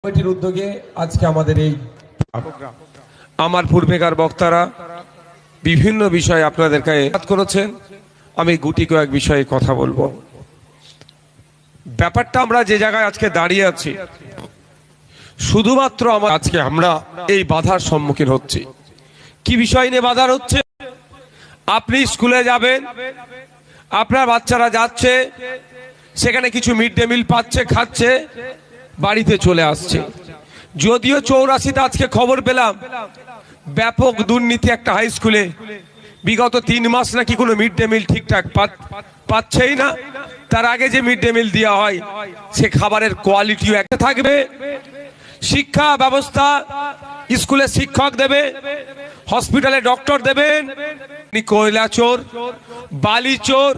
কমিটির উদ্যোগে আজকে আমাদের এই আমার পূর্বেকার বক্তারা বিভিন্ন বিষয়ে আপনাদেরকে করেছেন। আমি গুটি কয়েক বিষয়ে কথা বলবো। ব্যাপারটা আমরা যে জায়গায় আজকে দাঁড়িয়ে আছি, শুধুমাত্র আজকে আমরা এই বাধার সম্মুখীন হচ্ছি। কি বিষয় নিয়ে বাধা হচ্ছে? আপনি স্কুলে যাবেন, আপনার বাচ্চারা যাচ্ছে, সেখানে কিছু মিড ডে মিল পাচ্ছে, খাচ্ছে, বাড়িতে চলে আসছে। যদিও 84তে আজকে খবর পেলাম ব্যাপক দুর্নীতি একটা হাই স্কুলে, বিগত 3 মাস নাকি কোনো মিড ডে মিল ঠিকঠাক পাচ্ছেই না। তার আগে যে মিড ডে মিল দেওয়া হয় সে খাবারের কোয়ালিটিও একটা থাকবে। শিক্ষা ব্যবস্থা, স্কুলে শিক্ষক দেবে, হসপিটালে ডক্টর দেবেন। কয়লা চোর, বালি চোর,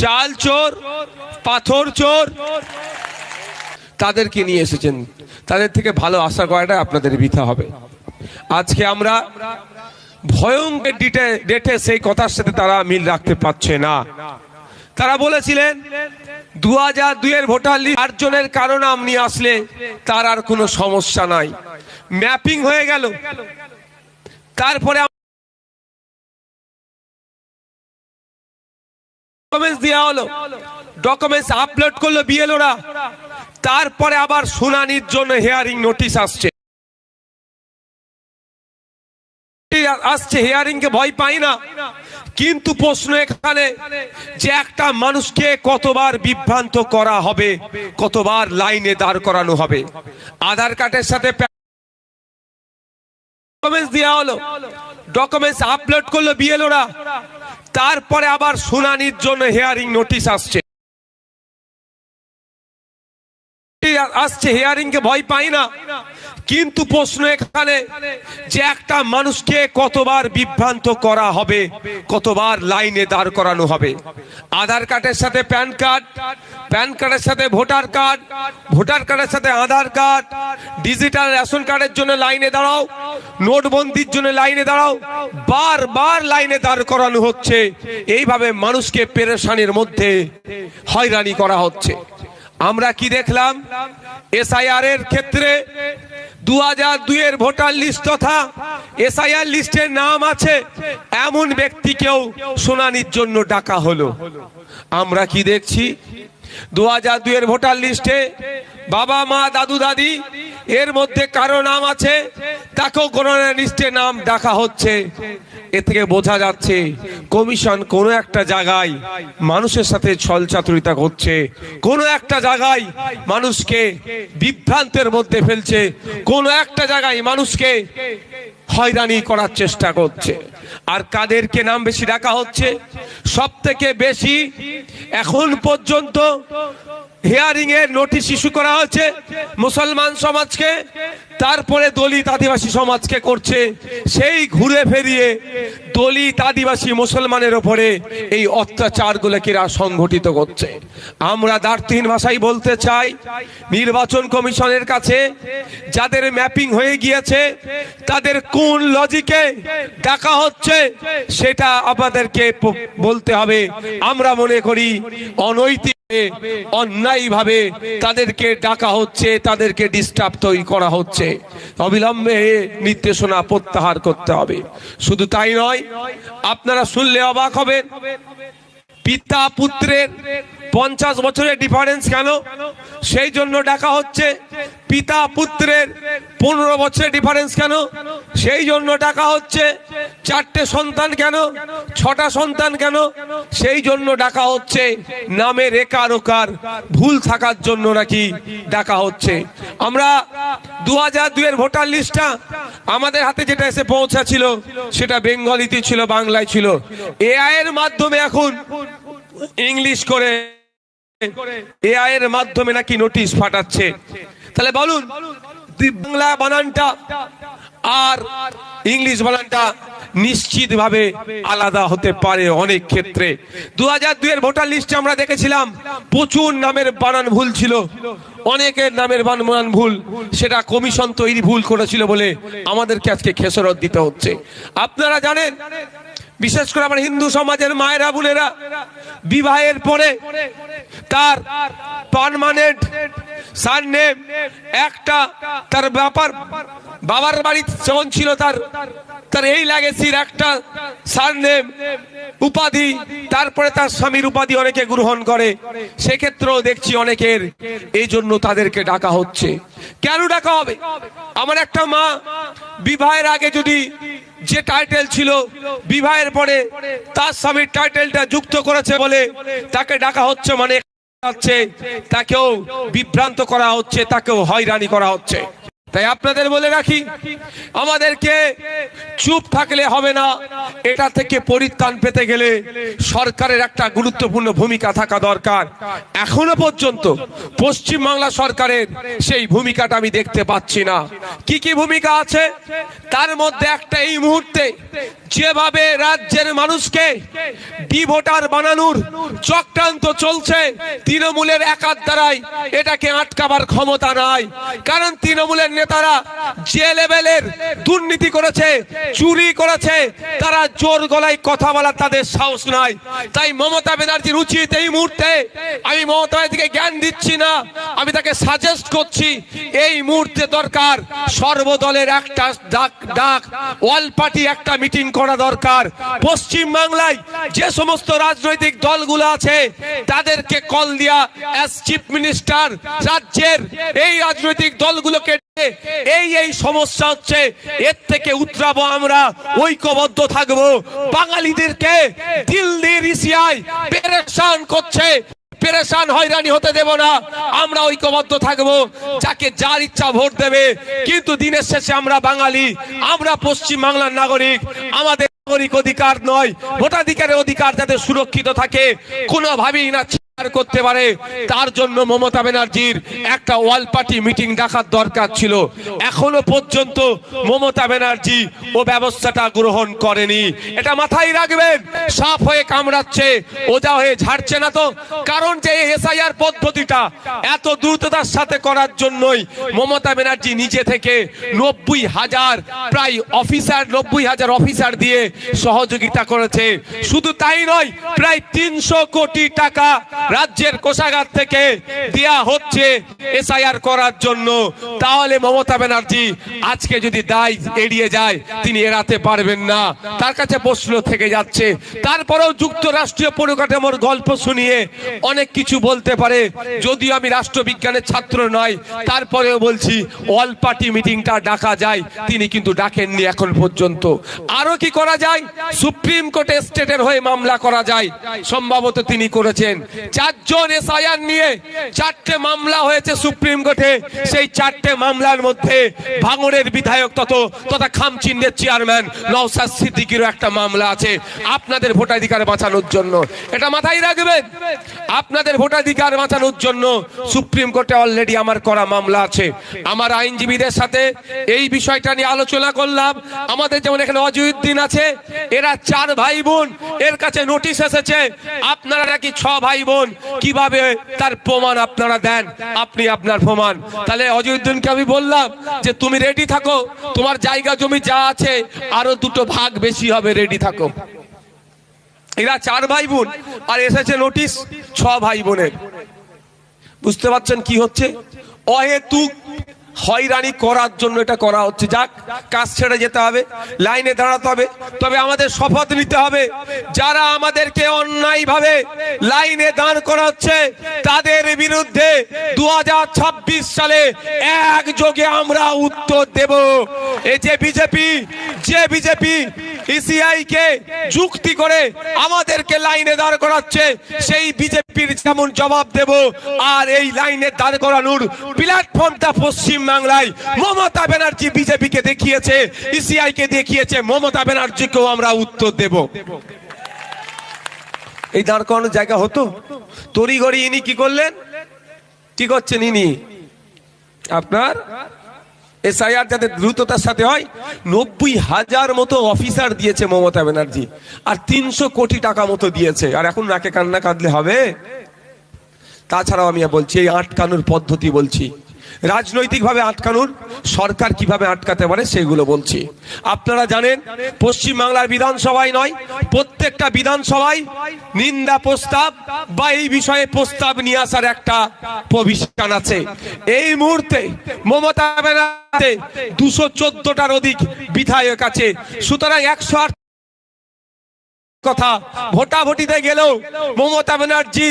চাল চোর, পাথর চোর, তাদেরকে নিয়ে এসেছেন। তাদের থেকে ভালো আশা করাটা আপনাদের বৃথা হবে। আজকে আমরা ভয়ঙ্কর ডেটে সেই কথার সাথে তারা মিল রাখতে পারছে না। তারা বলেছিলেন 2002 এর ভোটার লিস্ট 8 জনের কারণ নাম নিয়ে আসলে তার আর কোনো সমস্যা নাই। ম্যাপিং হয়ে গেল, তারপরে ডকুমেন্টস দেওয়া হলো, ডকুমেন্টস আপলোড করলো বিএলওরা, তারপরে আবার শুনানির জন্য হিয়ারিং নোটিশ আসছে। হিয়ারিং কে ভয় পাই না, কিন্তু প্রশ্ন এখানে যে একটা মানুষকে কতবার বিভ্রান্ত করা হবে, কতবার লাইনে দাঁড় করানো হবে। আধার কার্ডের সাথে ডকুমেন্টস দেওয়া হলো, ডকুমেন্টস আপলোড করলো বিএলওরা, তারপরে আবার শুনানির জন্য হিয়ারিং নোটিশ আসছে। হিয়ারিং কে ভয় পাই না, কিন্তু প্রশ্ন এখানে যে একটা মানুষকে কতবার বিভ্রান্ত করা হবে, কতবার লাইনে দাঁড় করানো হবে। আধার কার্ডের সাথে প্যান কার্ড, প্যান কার্ডের সাথে ভোটার কার্ড, ভোটার কার্ডের সাথে আধার কার্ড, ডিজিটাল রেশন কার্ডের জন্য লাইনে দাঁড়াও, নোটবন্দির জন্য লাইনে দাঁড়াও, বারবার লাইনে দাঁড় করানো হচ্ছে। এইভাবে মানুষকে পেরেশানির মধ্যে হয়রানি করা হচ্ছে। আমরা কি দেখলাম? এসআইআর এর ক্ষেত্রে 2002 এর ভোটার লিস্ট তথা এসআইআর লিস্টের নাম আছে এমন ব্যক্তিকেও শুনানির জন্য ডাকা হলো। আমরা কি দেখছি? 2002 এর ভোটার লিস্টে বাবা মা দাদু দাদি এর মধ্যে কারো নাম আছে, তাকেও গণনা লিস্টে নাম ডাকা হচ্ছে। এ থেকে বোঝা যাচ্ছে কমিশন কোনো একটা জায়গায় মানুষের সাথে ছলচাতুরিতা করছে, কোনো একটা জায়গায় মানুষকে বিভ্রান্তের মধ্যে ফেলছে, কোনো একটা জায়গায় মানুষকে হয়রানি করার চেষ্টা করছে। আর কাদেরকে নাম বেশি ডাকা হচ্ছে? সব থেকে বেশি এখন পর্যন্ত হিয়ারিং এর নোটিশ ইস্যু করা হয়েছে মুসলমান সমাজকে, তারপরে দলিত আদিবাসী সমাজকে করছে। সেই ঘুরে ফিরিয়ে দলিত আদিবাসী মুসলমানের উপরে এই অত্যাচারগুলোকে সংঘটিত করছে। আমরা দ্বারহীন ভাষায় বলতে চাই, নির্বাচন কমিশনের কাছে যাদের ম্যাপিং হয়ে গিয়েছে তাদের কোন লজিকে ডাকা হচ্ছে সেটা আপনাদেরকে বলতে হবে। আমরা মনে করি অনৈতিক, অন্যায়ভাবে তাদেরকে ডাকা হচ্ছে, তাদেরকে ডিস্টার্ব তৈরি করা হচ্ছে। অবিলম্বে নির্দেশনা প্রত্যাহার করতে হবে। শুধু তাই নয়, আপনারা শুনলে অবাক হবেন, পিতা পুত্রের 50 বছরের ডিফারেন্স কেন? সেই জন্য ডাকা হচ্ছে। পিতা পুত্রের 15 বছরের ডিফারেন্স কেন? সেই জন্য ডাকা হচ্ছে। 4টে সন্তান কেন? 6টা সন্তান কেন? সেই জন্য ডাকা হচ্ছে। নামের একার ওকার ভুল থাকার জন্য নাকি ডাকা হচ্ছে। আমরা 2002 এর ভোটার লিস্টটা আমাদের হাতে যেটা এসে পৌঁছাছিল সেটা বেঙ্গলিতে ছিল, বাংলায় ছিল। এআই এর মাধ্যমে এখন ইংলিশ করে এআই এর মাধ্যমে নাকি নোটিশ পাঠাচ্ছে। তাহলে বলুন, বাংলা বানানটা আর ইংলিশ বানানটা নিশ্চিতভাবে আলাদা হতে পারে অনেক ক্ষেত্রে। 2002 এর ভোটার লিস্টে আমরা দেখেছিলাম প্রচুর নামের বানান ভুল ছিল, অনেকের নামের বানান ভুল। সেটা কমিশন তৈরি ভুল করেছিল বলে আমাদেরকে আজকে খেসারত দিতে হচ্ছে। আপনারা জানেন, বিশেষ করে আমার হিন্দু সমাজের মায়েরা বোনেরা বিবাহের পরে তার পার্মানেন্ট সারনেম, একটা তার বাবার বাড়ি যেমন ছিল তার এই লেগেসির একটা সারনেম উপাধি, তারপরে তার স্বামীর উপাধি অনেকে গ্রহণ করে, সেক্ষেত্রেও দেখছি অনেকের এই জন্য তাদেরকে ডাকা হচ্ছে। কেন ডাকা হবে? আমার একটা মা বিবাহের আগে যদি যে টাইটেল ছিল, বিবাহের পরে তার স্বামীর টাইটেলটা যুক্ত করেছে বলে তাকে ডাকা হচ্ছে, মানে তাকেও বিভ্রান্ত করা হচ্ছে, তাকেও হয়রানি করা হচ্ছে। তাই আপনাদের বলে রাখি, আমাদেরকে চুপ থাকলে হবে না, এটা থেকে পরিত্রাণ পেতে গেলে সরকারের একটা গুরুত্বপূর্ণ ভূমিকা থাকা দরকার। এখনো পর্যন্ত পশ্চিম বাংলা সরকারের সেই ভূমিকাটা আমি দেখতে পাচ্ছি না। কি কি ভূমিকা আছে তার মধ্যে একটা, এই মুহূর্তে যেভাবে রাজ্যের মানুষকে ডিভোটার বানানোর চক্রান্ত চলছে, তৃণমূলের একার দ্বারাই এটাকে আটকাবার ক্ষমতা নাই। কারণ তৃণমূলের নেতারা যে লেভেলের দুর্নীতি করেছে, চুরি করেছে, তারা জোর গলায় কথা বলার তাদের সাহস নাই। তাই মমতা ব্যানার্জির উচিত এই মুহূর্তে, আমি মমতা ব্যানার্জিকে জ্ঞান দিচ্ছি না, আমি তাকে সাজেস্ট করছি, এই মুহূর্তে দরকার সর্বদলের একটা ডাক অল পার্টি একটা মিটিং করা দরকার। পশ্চিম বাংলায় যে সমস্ত রাজনৈতিক দলগুলো আছে তাদেরকে কল দিয়া অ্যাজ চিফ মিনিস্টার রাজ্যের এই রাজনৈতিক দলগুলোকে এই সমস্যা হচ্ছে, এর থেকে উতরাবো আমরা, ঐক্যবদ্ধ থাকবো। বাঙালিদেরকে দিল্লির ইসিআই পেরেশান করছে, পেরেশান হয়রানি হতে দেব না, আমরা ঐক্যবদ্ধ থাকবো। যাকে যার ইচ্ছা ভোট দেবে, কিন্তু দিনের শেষে আমরা বাঙালি, আমরা পশ্চিম বাংলার নাগরিক, আমাদের নাগরিক অধিকার নয়, ভোটাধিকারের অধিকার যাতে সুরক্ষিত থাকে, কোনোভাবেই না করতে পারে, তার জন্য মমতা ব্যানার্জির একটা অল পার্টি মিটিং ডাকার দরকার ছিল। এখনো পর্যন্ত মমতা ব্যানার্জি ও ব্যবস্থাটা গ্রহণ করেনি, এটা মাথায় রাখবেন। সাপ হয়ে কামড়াচ্ছে, ওজা হয়ে ঝাড়ছে না তো। কারণ যে এসআইআর পদ্ধতিটা এত দ্রুততার সাথে করার জন্যই মমতা ব্যানার্জি নিজে থেকে 90,000 প্রায় অফিসার, 90,000 অফিসার দিয়ে সহযোগিতা করেছে। শুধু তাই নয়, প্রায় 300 কোটি টাকা রাজ্যের কোষাগার থেকে দেয়া হচ্ছে এসআইআর করার জন্য। তাহলে মমতা ব্যানার্জি আজকে যদি দায় এড়িয়ে যায়, তিনি এড়াতে পারবেন না, তার কাছে প্রশ্ন থেকে যাচ্ছে। তারপরেও যুক্তরাষ্ট্রীয় পরিকাঠামোর গল্প শুনিয়ে অনেক কিছু বলতে পারে, যদিও আমি রাষ্ট্রবিজ্ঞানের ছাত্র নয়, তারপরেও বলছি অল পার্টি মিটিংটা ডাকা যায়, তিনি কিন্তু ডাকেননি এখন পর্যন্ত। আরো কি করা যায়? সুপ্রিম কোর্টে স্টেটের হয়ে মামলা করা যায়, সম্ভবত তিনি করেছেন। 4 জন এসআইআর নিয়ে 4টে মামলা হয়েছে সুপ্রিম কোর্টে। সেই 4টে মামলার মধ্যে ভাঙড়ের বিধায়ক তথা খামচিন্দের চেয়ারম্যান নওশাদ সিদ্দিকীরও একটা মামলা আছে আপনাদের ভোটাধিকার বাঁচানোর জন্য। এটা মাথায় রাখবেন, আপনাদের ভোটাধিকার বাঁচানোর জন্য সুপ্রিম কোর্টে অলরেডি আমার করা মামলা আছে। আমার আইনজীবীদের সাথে এই বিষয়টা নিয়ে আলোচনা করলাম। আমাদের যেমন এখানে অজয়উদ্দিন আছে, এরা 4 ভাই বোন, এর কাছে নোটিশ এসেছে, আপনারা নাকি 6 ভাই বোন, কিভাবে তার প্রমাণ আপনারা দেন, আপনি আপনার প্রমাণ। তাহলে অজয়উদ্দিনকে আমি বললাম যে তুমি রেডি থাকো, তোমার জায়গা জমি যা আছে আরো 2টো ভাগ বেশি হবে, রেডি থাকো। এরা 4 ভাই বোন, আর এসেছে নোটিশ 6 ভাই বোনের। বুঝতে পারছেন কি হচ্ছে? অহেতুক হয়রানি করার জন্য এটা করা হচ্ছে। যাক, কাজ ছেড়ে যেতে হবে, লাইনে দাঁড়াতে হবে। তবে আমাদের শপথ নিতে হবে, যারা আমাদেরকে অন্যায়ভাবে লাইনে দাঁড় করাচ্ছে তাদের বিরুদ্ধে 2026 সালে একযোগে আমরা উত্তর দেব। এই যে বিজেপি ইসিআই কে যুক্তি করে আমাদেরকে লাইনে দাঁড় করাচ্ছে, সেই বিজেপির যেমন জবাব দেব। আর এই লাইনে দাঁড় করানোর প্ল্যাটফর্মটা পশ্চিম বাংলায় মমতা ব্যানার্জি বিজেপিকে দেখিয়েছে, ইসিআই কে দেখিয়েছে, মমতা ব্যানার্জিকেও আমরা উত্তর দেব। এই দাঁড় করানোর জায়গা হতো? তড়িঘড়ি ইনি কি করলেন, কি করছেন ইনি? আপনার এসআইআর যাতে দ্রুততার সাথে হয়, 90,000 মতো অফিসার দিয়েছে মমতা ব্যানার্জি, আর 300 কোটি টাকা মতো দিয়েছে। আর এখন নাকে কান্না কাঁদলে হবে? তাছাড়াও আমি বলছি, এই আটকানোর পদ্ধতি বলছি, রাজনৈতিকভাবে আটকানোর সরকার কিভাবে আটকাতে পারে সেগুলো বলছি। আপনারা জানেন পশ্চিমবাংলার বিধানসভায় নয়, প্রত্যেকটা বিধানসভায় নিন্দা প্রস্তাব বা এই বিষয়ে প্রস্তাব নিয়ে আসার একটা প্রভিশন আছে। এই মুহূর্তে মমতা ব্যানার্জি 214টার অধিক বিধায়ক আছে, সুতরাং 108 কথা ভোটাভুটিতে গেলেও মমতা ব্যানার্জি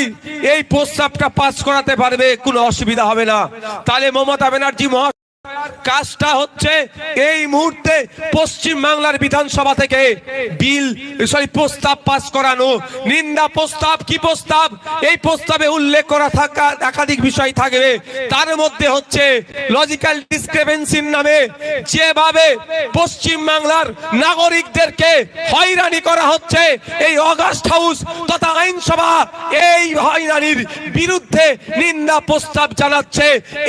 এই প্রস্তাবটা পাস করাতে পারবে, কোনো অসুবিধা হবে না। তাহলে মমতা ব্যানার্জি কাজটা হচ্ছে এই মুহূর্তে পশ্চিম বাংলার বিধানসভা থেকে প্রস্তাব পাস করানো। নিন্দা প্রস্তাব কি প্রস্তাব? এই প্রস্তাবে উল্লেখ করা থাকা একাধিক বিষয় থাকবে, তার মধ্যে হচ্ছে লজিক্যাল ডিসক্রিপেন্সির নামে যেভাবে পশ্চিম বাংলার নাগরিকদেরকে হয়রানি করা হচ্ছে, এই অগাস্ট হাউস তথা আইনসভা এই হয়রানির বিরুদ্ধে নিন্দা প্রস্তাব জানাচ্ছে।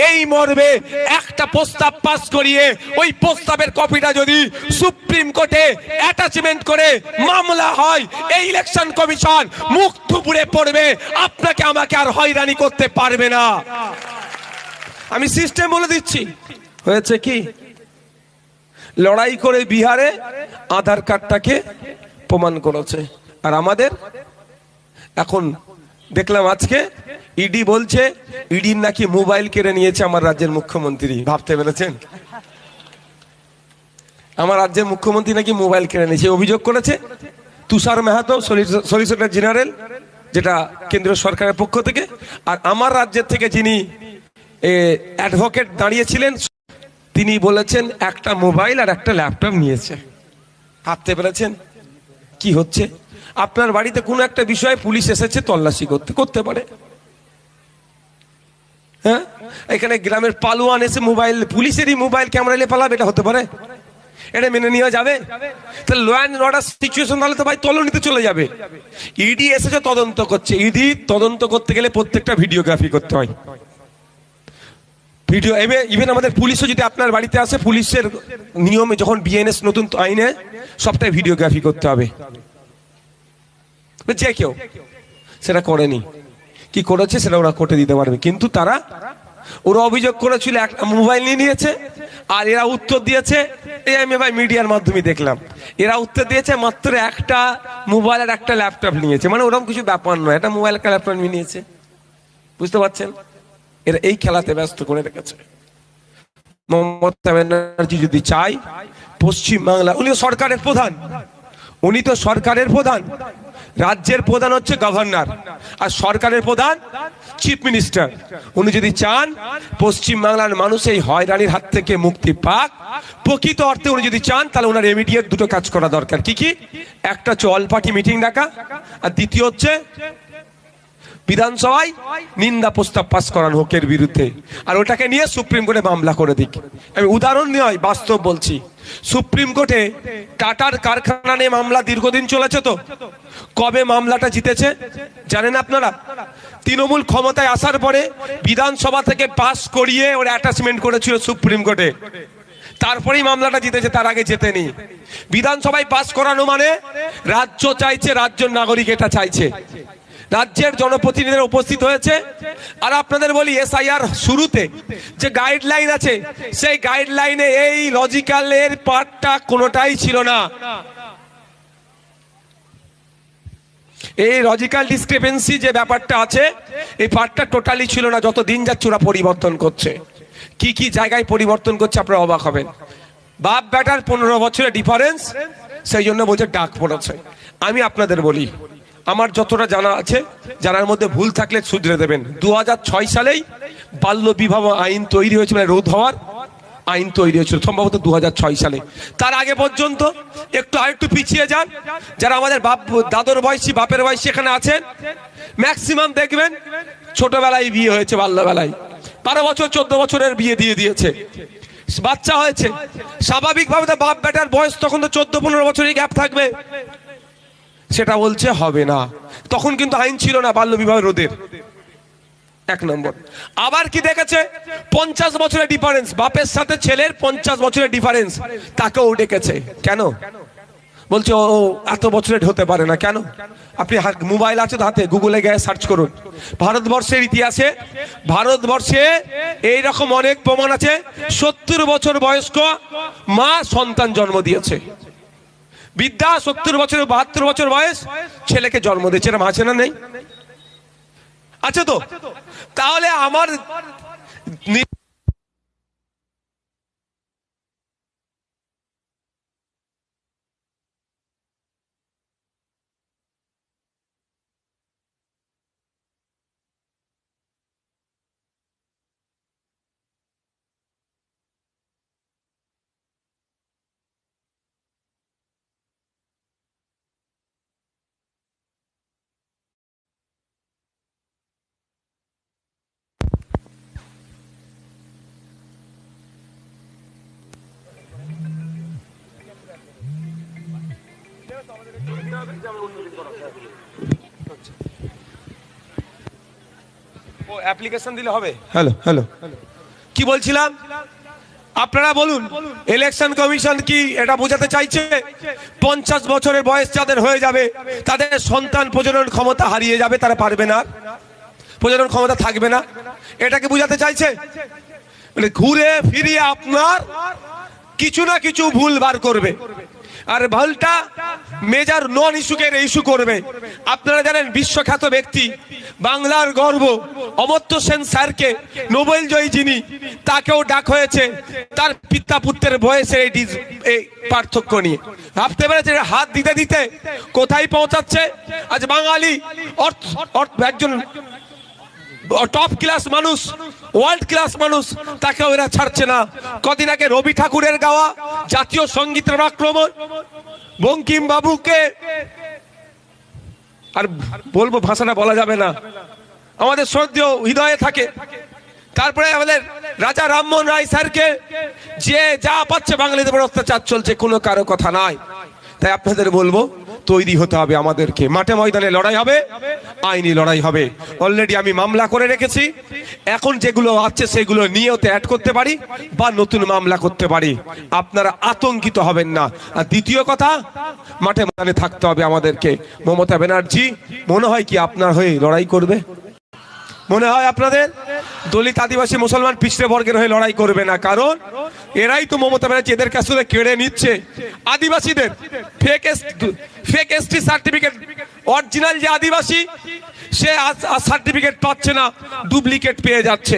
এই মর্মে একটা প্রস্তাব পাস করিয়ে ওই প্রস্তাবের কপিটা যদি সুপ্রিম কোর্টে অ্যাটাচমেন্ট করে মামলা হয়, এই ইলেকশন কমিশন মুখ থুবড়ে পড়বে, আপনাকে আমাকে আর হয়রানি করতে পারবে না। আমি সিস্টেম বলে দিচ্ছি। হয়েছে কি, লড়াই করে বিহারে আধার কার্ডটাকে প্রমাণ করেছে, আর আমাদের এখন দেখলাম আজকে ইডি বলছে ইডির নাকি মোবাইল কেড়ে নিয়েছে আমার রাজ্যের মুখ্যমন্ত্রী। ভাবতে পেরেছেন? আমার রাজ্যের মুখ্যমন্ত্রী নাকি মোবাইল কেড়ে নিয়েছে, অভিযোগ করেছে তুষার মেহাতো, সলিসিটর জেনারেল, যেটা কেন্দ্রীয় সরকারের পক্ষ থেকে। আর আমার রাজ্যের থেকে যিনি অ্যাডভোকেট দাঁড়িয়েছিলেন তিনি বলেছেন একটা মোবাইল আর একটা ল্যাপটপ নিয়েছে। ভাবতে পেরেছেন কি হচ্ছে? আপনার বাড়িতে কোনো একটা বিষয়ে পুলিশ এসেছে তল্লাশি করতে পারে, হ্যাঁ? এখানে গ্রামের পালোয়ান এসে মোবাইল, পুলিশেরই মোবাইল ক্যামেরা নিয়ে পালাবে, এটা হতে পারে? এটা মেনে নেওয়া যাবে? তাহলে ল অ্যান্ড অর্ডার সিচুয়েশন তাহলে তো ভাই তলানিতে চলে যাবে। ইডি এসেছে তদন্ত করছে, ইডি তদন্ত করতে গেলে প্রত্যেকটা ভিডিওগ্রাফি করতে হয়, ভিডিও। ইভেন আমাদের পুলিশও যদি আপনার বাড়িতে আসে, পুলিশের নিয়মে যখন বিএনএস নতুন আইনে সবটাই ভিডিওগ্রাফি করতে হবে। যে কেউ সেটা করেনি, কি করেছে সেটা ওরা কোর্টে দিতে পারবে। কিন্তু ওরা অভিযোগ করেছিল একটা মোবাইল নিয়ে নিয়েছে, আর এরা উত্তর দিয়েছে, এই আমি ভাই মিডিয়ার মাধ্যমে দেখলাম, এরা উত্তর দিয়েছে মাত্র একটা মোবাইল আর একটা ল্যাপটপ নিয়েছে। মানে ওরকম কিছু ব্যাপার নয়, একটা মোবাইল একটা ল্যাপটপ নিয়েছে। বুঝতে পারছেন? এরা এই খেলাতে ব্যস্ত করে রেখেছে। মমতা ব্যানার্জি যদি চাই পশ্চিম বাংলা, উনি সরকারের প্রধান, উনি তো সরকারের প্রধান, রাজ্যের প্রধান হচ্ছে গভর্নর, আর সরকারের প্রধান চিফ মিনিস্টার। উনি যদি চান পশ্চিম বাংলার মানুষ এই হয়রানির হাত থেকে মুক্তি পাক, প্রকৃত অর্থে উনি যদি চান, তাহলে ওনার ইমিডিয়েট দুটো কাজ করা দরকার। কি কি? একটা হচ্ছে অল পার্টি মিটিং ডাকা, আর দ্বিতীয় হচ্ছে বিধানসভায় নিন্দা প্রস্তাব পাস করানো হোকের বিরুদ্ধে, আর ওটাকে নিয়ে সুপ্রিম কোর্টে মামলা করে দিক। আমি উদাহরণ নয়, বাস্তব বলছি। সুপ্রিম কোর্টে টাটার কারখানা নিয়ে মামলা দীর্ঘদিন চলেছে। তো কবে মামলাটা জিতেছে জানেন আপনারা? তৃণমূল ক্ষমতায় আসার পরে বিধানসভা থেকে পাস করিয়ে ওরা অ্যাটাচমেন্ট করেছিল সুপ্রিম কোর্টে, তারপরেই মামলাটা জিতেছে, তার আগে জেতেনি। বিধানসভায় পাস করানো মানে রাজ্য চাইছে, রাজ্যের নাগরিক এটা চাইছে, রাজ্যের জনপ্রতিনিধিরা উপস্থিত হয়েছে। আর আপনাদের বলি, এসআইআর শুরুতে যে গাইডলাইন আছে, সেই গাইডলাইনে এই লজিক্যালের পার্টটা কোনোটাই ছিল না। এই লজিক্যাল ডিসক্রিপেন্সি যে ব্যাপারটা আছে, এই পার্টটা টোটালি ছিল না। যত দিন যাচ্ছে ওরা পরিবর্তন করছে, কি কি জায়গায় পরিবর্তন করছে আপনারা অবাক হবেন। বাপ বেটার 15 বছরের ডিফারেন্স, সেই জন্য বলছে ডাক পড়েছে। আমি আপনাদের বলি, আমার যতটা জানা আছে, জানার মধ্যে ভুল থাকলে শুধরে দেবেন। 2006 সালেই বাল্য বিবাহ আইন তৈরি হয়েছিল, রোধ হওয়ার আইন তৈরি হয়েছিল সম্ভবত 2006 সালে। তার আগে পর্যন্ত আরেকটু পিছিয়ে যান, যারা আমাদের দাদর বয়সী, বাপের বয়সী এখানে আছেন, ম্যাক্সিমাম দেখবেন ছোটবেলায় বিয়ে হয়েছে, বাল্যবেলায় 12 বছর 14 বছরের বিয়ে দিয়ে দিয়েছে, বাচ্চা হয়েছে। স্বাভাবিকভাবে বাপ বেটার বয়স তখন তো 14-15 বছরই গ্যাপ থাকবে। সেটা বলছে হবে না, তখন কিন্তু আইন ছিল না বাল্য বিবাহ রোধের। 1 নম্বর। আবার কি দেখেছে? 50 বছরের ডিফারেন্স, বাপের সাথে ছেলের 50 বছরের ডিফারেন্স, তাকেও ডেকেছে। কেন? বলছে ও এত বছরের হতে পারে না। কেন? আপনি মোবাইল আছে তো হাতে, গুগলে গিয়ে সার্চ করুন। ভারতবর্ষের ইতিহাসে ভারতবর্ষে এইরকম অনেক প্রমাণ আছে 70 বছর বয়স্ক মা সন্তান জন্ম দিয়েছে। বিদ্যা 70 বছর 72 বছর বয়স ছেলেকে জন্ম দিয়েছে। এরকম আছে না নেই? আছে তো। তাহলে আমার অ্যাপ্লিকেশন দিলে হবে। হ্যালো হ্যালো, কি বলছিলাম? আপনারা বলুন, ইলেকশন কমিশন কি এটা বোঝাতে চাইছে 50 বছরের বয়স যাদের হয়ে যাবে তাদের সন্তান প্রজনন ক্ষমতা হারিয়ে যাবে, তারা পারবে না, প্রজনন ক্ষমতা থাকবে না? এটাকে বোঝাতে চাইছে? মানে ঘুরে ফিরিয়ে আপনার কিছু না কিছু ভুল বার করবে, আর ভুলটা মেজর নন ইস্যুকে ইস্যু করবে। আপনারা জানেন বিশ্বখ্যাত ব্যক্তি, বাংলার গর্ব অমর্ত্য সেন স্যারকে নোবেল জয়ী যিনি, তাকেও ডাক হয়েছে তার পিতা পুত্রের বয়সের এই পার্থক্য নিয়ে। ভাবতে পেরেছে হাত দিতে দিতে কোথায় পৌঁছাচ্ছে? আজ বাঙালি একজন টপ ক্লাস মানুষ, ওয়ার্ল্ড ক্লাস মানুষ, তাকে ওরা ছাড়ছে না। কদিন আগে রবি ঠাকুরের গাওয়া জাতীয় সঙ্গীতের আক্রমণ, বঙ্কিম বাবুকে আর বলবো ভাষাটা বলা যাবে না, আমাদের শ্রদ্ধেয় হৃদয়ে থাকে। তারপরে আমাদের রাজা রামমোহন রায় স্যারকে যে যা পাচ্ছে বাঙালিদের উপর অত্যাচার চলছে, কোনো কারো কথা নাই। তাই আপনাদের বলবো তৈরি হতে হবে আমাদেরকে, মাঠে ময়দানে লড়াই হবে, আইনি লড়াই হবে। অলরেডি আমি মামলা করে রেখেছি, এখন যেগুলো আছে সেগুলো নিয়েও অ্যাড করতে পারি বা নতুন মামলা করতে পারি। আপনারা আতঙ্কিত হবেন না। আর দ্বিতীয় কথা, মাঠে ময়দানে থাকতে হবে আমাদেরকে। মমতা ব্যানার্জি মনে হয় কি আপনার হয়ে লড়াই করবে? মনে হয় আপনাদের দলিত আদিবাসী মুসলমান পিছড়ে বর্গের হয়ে লড়াই করবে না? কারণ এরাই তো মমতা ব্যানার্জি এদের কাছ থেকে কেড়ে নিচ্ছে আদিবাসীদের ফেক এসটি সার্টিফিকেট। অরিজিনাল যে আদিবাসী সে সার্টিফিকেট পাচ্ছে না, ডুপ্লিকেট পেয়ে যাচ্ছে।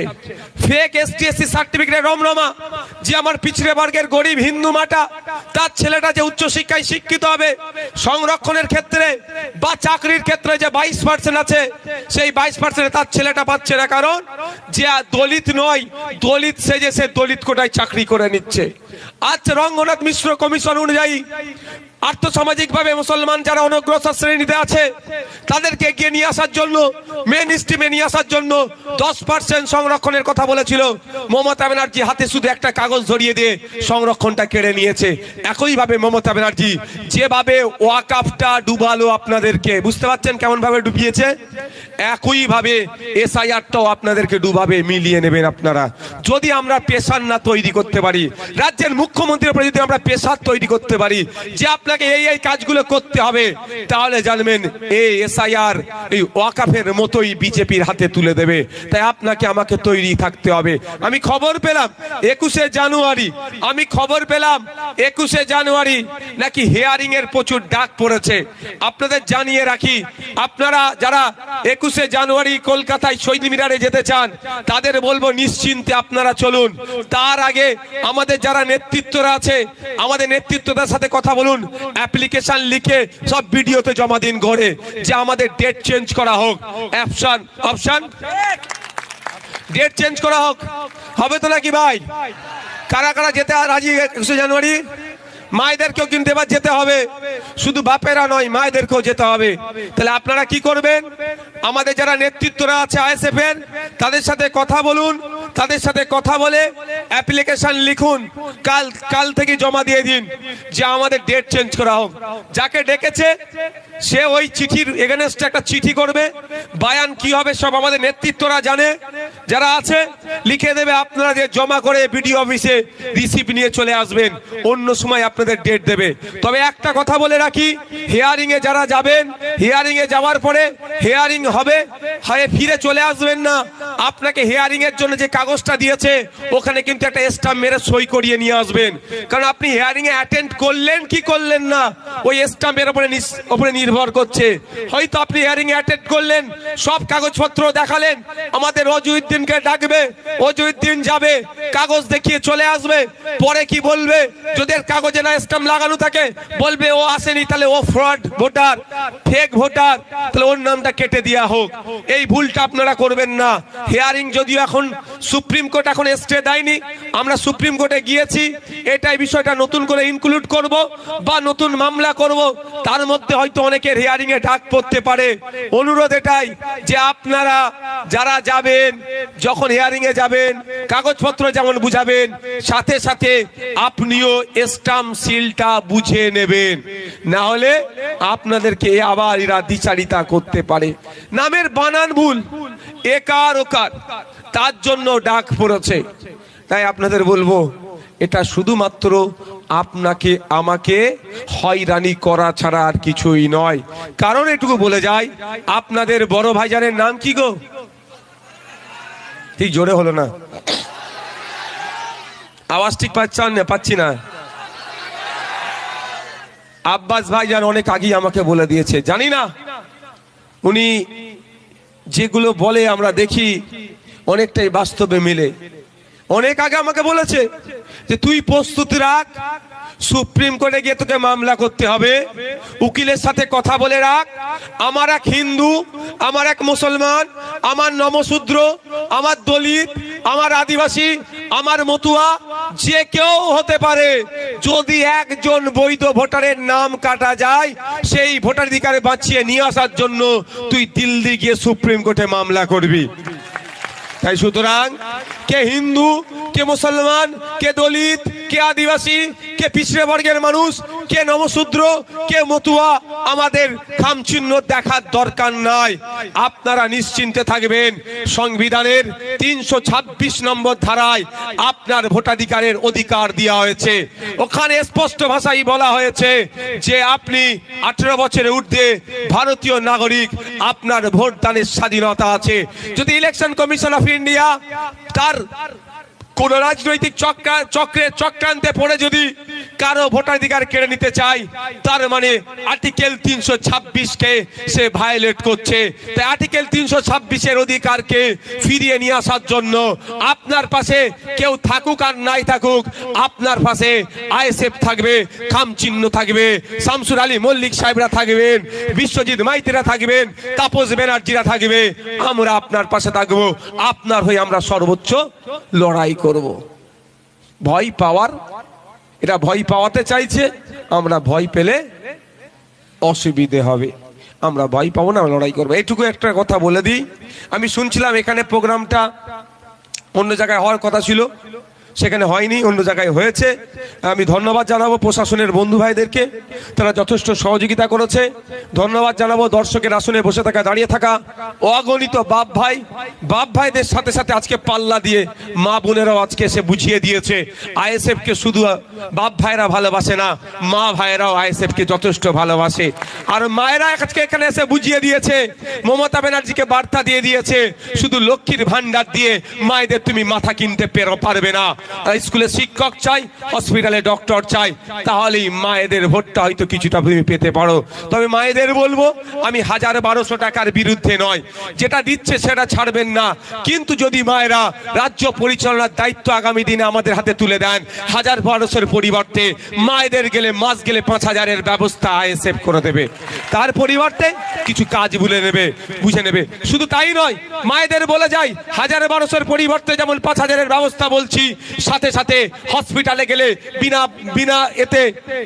ফেক এসটি এসসি সার্টিফিকেট রমরমা, যে আমার পিছড়ে বর্গের গরিব হিন্দু মাটা, তার ছেলেটা যে উচ্চশিক্ষায় শিক্ষিত হবে, সংরক্ষণের ক্ষেত্রে বা চাকরির ক্ষেত্রে যে 22% আছে, সেই 22% তার ছেলেটা পাচ্ছে না। কারণ যে দলিত নয়, দলিত সেজে সে দলিত কোটায় চাকরি করে নিচ্ছে। আজ রঙ্গনাথ মিশ্র কমিশন অনুযায়ী আর্থসামাজিক ভাবে মুসলমান যারা অনগ্রসর শ্রেণীতে আছে তাদেরকে এগিয়ে নিয়ে আসার জন্য, মেন স্ট্রিমে নিয়ে আসার জন্য 10% সংরক্ষণের কথা বলেছিল। মমতা ব্যানার্জি হাতে শুধু একটা কাগজ ধরিয়ে দিয়ে সংরক্ষণটা কেড়ে নিয়েছে। একইভাবে মমতা ব্যানার্জি যেভাবে ওয়াকফটা ডুবালো আপনাদেরকে, বুঝতে পারছেন কেমন ভাবে ডুবিয়েছে? একইভাবে এসআইআরটাও আপনাদেরকে ডুবাবে, মিলিয়ে নেবেন আপনারা। যদি আমরা পেশার না তৈরি করতে পারি, রাজ্যের মুখ্যমন্ত্রীর উপরে যদি আমরা পেশার তৈরি করতে পারি যে আপনাকে এই কাজগুলো করতে হবে, তাহলে জানবেন এই এসআইআর এই ওয়াকফের মতোই বিজেপির হাতে তুলে দেবে। তাই আপনাকে আমাকে তৈরি থাকতে হবে। আমি খবর পেলাম 21শে জানুয়ারি নাকি হিয়ারিং এর প্রচুর ডাক পড়েছে। আপনাদের জানিয়ে রাখি, আপনারা যারা 21শে জানুয়ারি কলকাতায় শহীদ মিনারে যেতে চান তাদের বলবো নিশ্চিন্তে আপনারা চলুন। তার আগে আমাদের যারা নেতৃত্বরা আছে, আমাদের নেতৃত্বদের সাথে কথা বলুন, অ্যাপ্লিকেশন লিখে সব ভিডিওতে জমা দিন ঘরে, যে আমাদের ডেট চেঞ্জ করা হোক, অপশন ডেট চেঞ্জ করা হোক। হবে তো নাকি ভাই? কারা কারা যেতে রাজি 21শে জানুয়ারি? মায়েদেরকেও কিন্তু এবার যেতে হবে, শুধু বাপেরা নয়, মায়েদেরকেও যেতে হবে। তাহলে আপনারা কি করবেন? আমাদের যারা নেতৃত্বরা আছে আইএসএফ এর, তাদের সাথে কথা বলুন, তাদের সাথে কথা বলে অ্যাপ্লিকেশন লিখুন, কাল থেকে জমা দিয়ে দিন যে আমাদের ডেট চেঞ্জ করা হোক। যাকে ডেকেছে সে ওই চিঠির এগেনস্টে একটা চিঠি করবে, বায়ান কি হবে সব আমাদের নেতৃত্বরা জানে, যারা আছে লিখে দেবে, আপনারা যে জমা করে বিডিও অফিসে রিসিপ্ট নিয়ে চলে আসবেন, অন্য সময় আপনাদের ডেট দেবে। তবে একটা কথা বলে রাখি, হিয়ারিং এ যারা যাবেন, হিয়ারিং এ যাওয়ার পরে হিয়ারিং হবে, হয় ফিরে চলে আসবেন না, আপনাকে হিয়ারিং এর জন্য যে কাগজটা দিয়েছে ওখানে কিন্তু একটা স্ট্যাম্প মেরে সই করিয়ে নিয়ে আসবেন। কারণ আপনি হিয়ারিং এ অ্যাটেন্ড করলেন কি করলেন না ওই স্ট্যাম্পের উপরে নির্ভর করছে। হয়তো আপনি হিয়ারিং এ অ্যাটেন্ড করলেন, সব কাগজপত্র দেখালেন, আমাদের অজুদ্দিনকে ডাকবে, অজুদ্দিন যাবে, কাগজ দেখিয়ে চলে আসবে, পরে কি বলবে, যদি কাগজে না স্ট্যাম্প লাগানো থাকে বলবে ও আসেনি, তাহলে ও ফ্রড ভোটার, ফেক ভোটার, তাহলে ওর নামটা কেটে দেওয়া হোক। এই ভুলটা আপনারা করবেন না। হিয়ারিং যদিও এখন সুপ্রিম কোর্ট এখন স্টে দেয়নি, আমরা সুপ্রিম কোর্টে গিয়েছি, এটাই বিষয়টা নতুন করে ইনক্লুড করব বা নতুন মামলা করব, তার মধ্যে হয়তো অনেকের হিয়ারিং এ ডাক পড়তে পারে। অনুরোধ এটাই যে আপনারা যারা যাবেন, যখন হিয়ারিং এ যাবেন, কাগজপত্র যেমন বুঝাবেন, সাথে সাথে আপনিও স্ট্যাম্প সিলটা বুঝে নেবেন, না হলে আপনাদেরকে আবার এরা দ্বিচারিতা করতে পারে। নামের বানান ভুল, একার ওকার, তার জন্য ডাক পড়েছে। তাই আপনাদের বলবো, এটা শুধুমাত্র আপনাকে আমাকে হয়রানি করা ছাড়া আর কিছুই নয়। কারণ এটুকু বলে যায়, আপনাদের বড় ভাইজানের নাম কি গো? ঠিক জোরে হলো না, আওয়াজ ঠিক পাচ্ছি না। আব্বাস ভাইজান অনেক আগেই আমাকে বলে দিয়েছে, জানি না উনি যেগুলো বলে আমরা দেখি অনেকটাই বাস্তবে মিলে। অনেক আগে আমাকে বলেছে যে তুই প্রস্তুতি রাখ, সুপ্রিম কোর্টে গিয়ে তোকে মামলা করতে হবে, উকিলের সাথে কথা বলে রাখ। আমার এক হিন্দু, আমার এক মুসলমান, আমার নমশূদ্র, আমার দলিত, আমার আদিবাসী, আমার মতুয়া, যে কেউ হতে পারে, যদি একজন বৈধ ভোটারের নাম কাটা যায়, সেই ভোটাধিকারে বাঁচিয়ে নিয়ে আসার জন্য তুই দিল্লি গিয়ে সুপ্রিম কোর্টে মামলা করবি। তাই সুতরাং কে হিন্দু, কে মুসলমান, কে দলিত, কে আদিবাসী, কে পিছড়ে বর্গের মানুষ, কে নমশূদ্র, কে মতুয়া, আমাদের খামচিহ্ন দেখার দরকার নাই। আপনারা নিশ্চিন্তে থাকবেন, সংবিধানের 326 নম্বর ধারায় আপনার ভোটাধিকারের অধিকার দেওয়া হয়েছে। ওখানে স্পষ্ট ভাষায় বলা হয়েছে যে আপনি 18 বছরের ঊর্ধ্বে ভারতীয় নাগরিক, আপনার ভোটদানের স্বাধীনতা আছে। যদি ইলেকশন কমিশন অফ ইন্ডিয়া তার কোন রাজনৈতিক চক্রান্তে পড়ে যদি কারো ভোটাধিকার কেড়ে নিতে চায়, তার মানে আর্টিকেল 326 কে সে ভায়োলেট করছে। তাই আর্টিকেল 326 এর অধিকারকে ফিরিয়ে নিয়ে আসার জন্য আপনার পাশে কেউ থাকুক আর নাই থাকুক, আপনার পাশে আইএসএফ থাকবে, খামচিহ্ন থাকবে, শামসুর আলী মল্লিক সাহেবরা থাকবেন, বিশ্বজিৎ মাইতিরা থাকবেন, তাপস ব্যানার্জিরা থাকবে, আমরা আপনার পাশে থাকবো। আপনার হয়ে আমরা সর্বোচ্চ লড়াই করব। ভয় পাওয়ার, এরা ভয় পাওয়াতে চাইছে, আমরা ভয় পেলে অসুবিধে হবে, আমরা ভয় পাবো না, লড়াই করবো। এইটুকু একটা কথা বলে দিই, আমি শুনছিলাম এখানে প্রোগ্রামটা অন্য জায়গায় হওয়ার কথা ছিল, সেখানে হয়নি, অন্য জায়গায় হয়েছে। আমি ধন্যবাদ জানাবো প্রশাসনের বন্ধু ভাইদেরকে, তারা যথেষ্ট সহযোগিতা করেছে। ধন্যবাদ জানাবো দর্শকের আসনে বসে থাকা, দাঁড়িয়ে থাকা অগণিত বাপ ভাইদের সাথে সাথে আজকে পাল্লা দিয়ে মা বোনেরাও আজকে এসে বুঝিয়ে দিয়েছে আইএসএফ কে শুধু বাপ ভাইরা ভালোবাসে না, মা ভাইরাও আইএসএফ কে যথেষ্ট ভালোবাসে। আর মায়েরা আজকে এখানে এসে বুঝিয়ে দিয়েছে, মমতা ব্যানার্জিকে বার্তা দিয়ে দিয়েছে, শুধু লক্ষ্মীর ভান্ডার দিয়ে মায়েদের তুমি মাথা কিনতে পারবে না। স্কুলে শিক্ষক চাই, হসপিটালে ডক্টর চাই, তাহলেই মায়েদের ভোটটা হয়তো কিছুটা তুমি পেতে পারো। তবে মায়েদের বলবো, আমি 1000-1200 টাকার বিরুদ্ধে নয়, যেটা দিচ্ছে সেটা ছাড়বেন না, কিন্তু যদি মায়েরা রাজ্য পরিচালনার দায়িত্ব আগামী দিনে আমাদের হাতে তুলে দেন, 1000-1200-এর পরিবর্তে মায়েদের গেলে মাস গেলে 5000-এর ব্যবস্থা আইএসএফ করে দেবে। তার পরিবর্তে কিছু কাজ বুঝে নেবে। শুধু তাই নয়, মায়েদের বলে যাই, 1000-1200-এর পরিবর্তে যেমন 5000-এর ব্যবস্থা বলছি, সাথে সাথে হসপিটালে গেলে বিনা বিনা এতে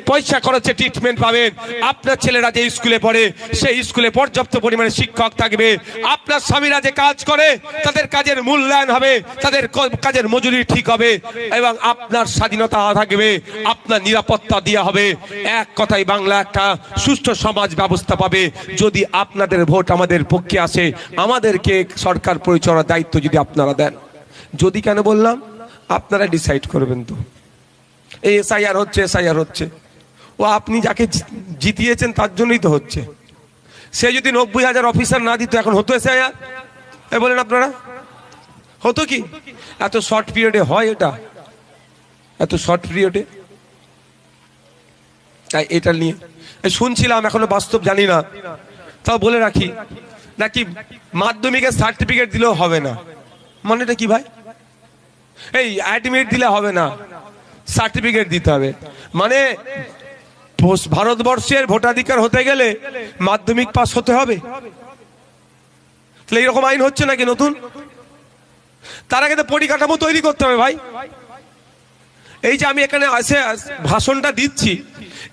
পয়সা খরচে ট্রিটমেন্ট পাবেন। আপনার ছেলেরা যে স্কুলে পড়ে সেই স্কুলে পর্যাপ্ত পরিমাণে শিক্ষক থাকবে। আপনার স্বামীরা যে কাজ করে তাদের কাজের মূল্যায়ন হবে, তাদের কাজের মজুরি ঠিক হবে এবং আপনার স্বাধীনতা থাকবে, আপনার নিরাপত্তা দেওয়া হবে। এক কথায় বাংলা একটা সুষ্ঠু সমাজ ব্যবস্থা পাবে যদি আপনাদের ভোট আমাদের পক্ষে আসে, আমাদেরকে সরকার পরিচালনার দায়িত্ব যদি আপনারা দেন। যদি কেন বললাম, আপনারা ডিসাইড করবেন। তো এই এসআইআর হচ্ছে ও আপনি যাকে জিতিয়েছেন তার জন্যই তো হচ্ছে। সে যদি 90,000 অফিসার না দিত এখন হতো এসআইআর? বলেন আপনারা, হতো কি? এত শর্ট পিরিয়ডে হয় এটা? এত শর্ট পিরিয়ডে? তাই এটা নিয়ে শুনছিলাম, এখনো বাস্তব জানি না, তাও বলে রাখি, নাকি মাধ্যমিকের সার্টিফিকেট দিলেও হবে না। মানেটা কি ভাই? এই অ্যাডমিট দিলে হবে না, সার্টিফিকেট দিতে হবে। মানে ভারতবর্ষের ভোটাধিকার হতে গেলে মাধ্যমিক পাস হতে হবে? তাহলে এইরকম আইন হচ্ছে নাকি নতুন? তার আগে তো পরিকাঠামো তৈরি করতে হবে ভাই। এই যে আমি এখানে এসে ভাষণটা দিচ্ছি,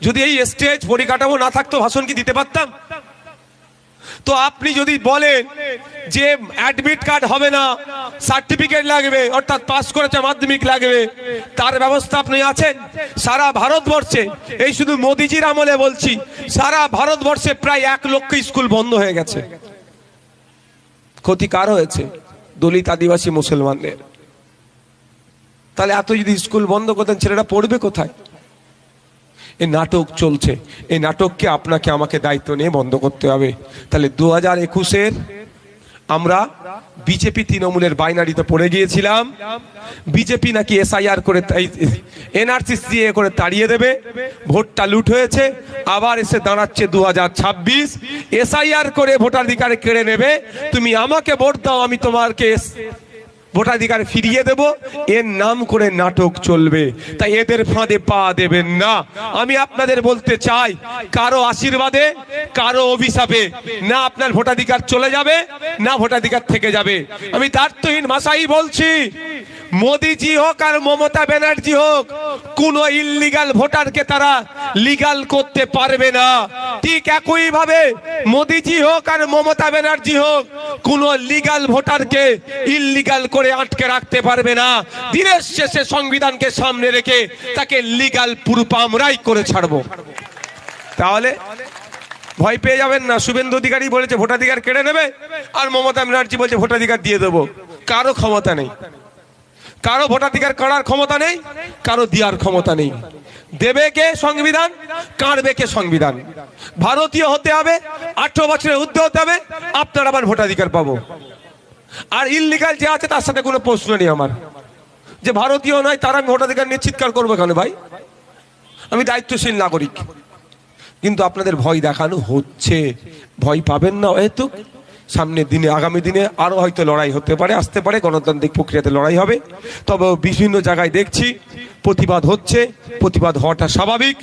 যদি এই স্টেজ পরিকাঠামো না থাকতো ভাষণ কি দিতে পারতাম? তো আপনি যদি বলেন যে অ্যাডমিট কার্ড হবে না, সার্টিফিকেট লাগবে, অর্থাৎ পাস করেছে মাধ্যমিক লাগবে, তার ব্যবস্থা আপনি আছেন? সারা ভারতবর্ষে, এই শুধু মোদিজির আমলে বলছি, সারা ভারতবর্ষে প্রায় 1 লক্ষ স্কুল বন্ধ হয়ে গেছে। ক্ষতি কার হয়েছে? দলিত, আদিবাসী, মুসলমানদের। তাহলে এত যদি স্কুল বন্ধ করতেন, ছেলেরা পড়বে কোথায়? এই নাটক চলছে, এই নাটককে আপনাকে আমাকে দায়িত্ব নিয়ে বন্ধ করতে হবে। তাহলে 2021-এর আমরা বিজেপি তৃণমূলের বাইনারিতে পড়ে গিয়েছিলাম। বিজেপি নাকি এসআইআর করে এনআরসি দিয়ে করে তাড়িয়ে দেবে, ভোটটা লুট হয়েছে। আবার এসে দাঁড়াচ্ছে 2026, এসআইআর করে ভোটাধিকার কেড়ে নেবে। তুমি আমাকে ভোট দাও, আমি তোমাকে ভোটাধিকার ফিরিয়ে দেব। এর নাম করে নাটক চলবে। তাই এদের ফাঁদে পা দেবেন না। আমি আপনাদের বলতে চাই, কারো আশীর্বাদে, কারো অভিশাপে না আপনার ভোটাধিকার চলে যাবে, না ভোটাধিকার থেকে যাবে। আমি দায়িত্বহীন ভাষাই বলছি, মোদিজি হোক আর মমতা ব্যানার্জি হোক, কোন ইল্লিগাল ভোটারকে তারা লিগাল করতে পারবে না। ঠিক একই ভাবে মোদিজি হোক আর মমতা ব্যানার্জি হোক, কোন লিগাল ভোটারকে ইল্লিগাল করে আটকে রাখতে পারবে না। দিনের শেষে সংবিধানকে সামনে রেখে তাকে লিগাল প্রুফ আমরাই করে ছাড়বো। তাহলে ভয় পেয়ে যাবেন না। শুভেন্দু অধিকারী বলেছে ভোটাধিকার কেড়ে নেবে, আর মমতা ব্যানার্জি বলছে ভোটাধিকার দিয়ে দেবো। কারো ক্ষমতা নেই, কারো ভোটাধিকার কাড়ার ক্ষমতা নেই, কারো দেওয়ার ক্ষমতা নেই। দেবে কে সংবিধান, কাড়বে কে সংবিধান। ভারতীয় হতে হবে, 18 বছরের ঊর্ধ্বে হতে হবে, আপনার আবার ভোটাধিকার পাবো। আর ইল্লিগাল যে আছে তার সাথে কোনো প্রশ্ন নেই আমার, যে ভারতীয় নয় তার আমি ভোটাধিকার নিয়ে চিৎকার করবো কেন ভাই? আমি দায়িত্বশীল নাগরিক। কিন্তু আপনাদের ভয় দেখানো হচ্ছে, ভয় পাবেন না। হয়তো সামনের দিনে, আগামী দিনে আরো হয়তো লড়াই হতে পারে, আসতে পারে, গণতান্ত্রিক প্রক্রিয়াতে লড়াই হবে। তবে বিভিন্ন জায়গায় দেখছি প্রতিবাদ হচ্ছে, প্রতিবাদ হওয়াটা স্বাভাবিক।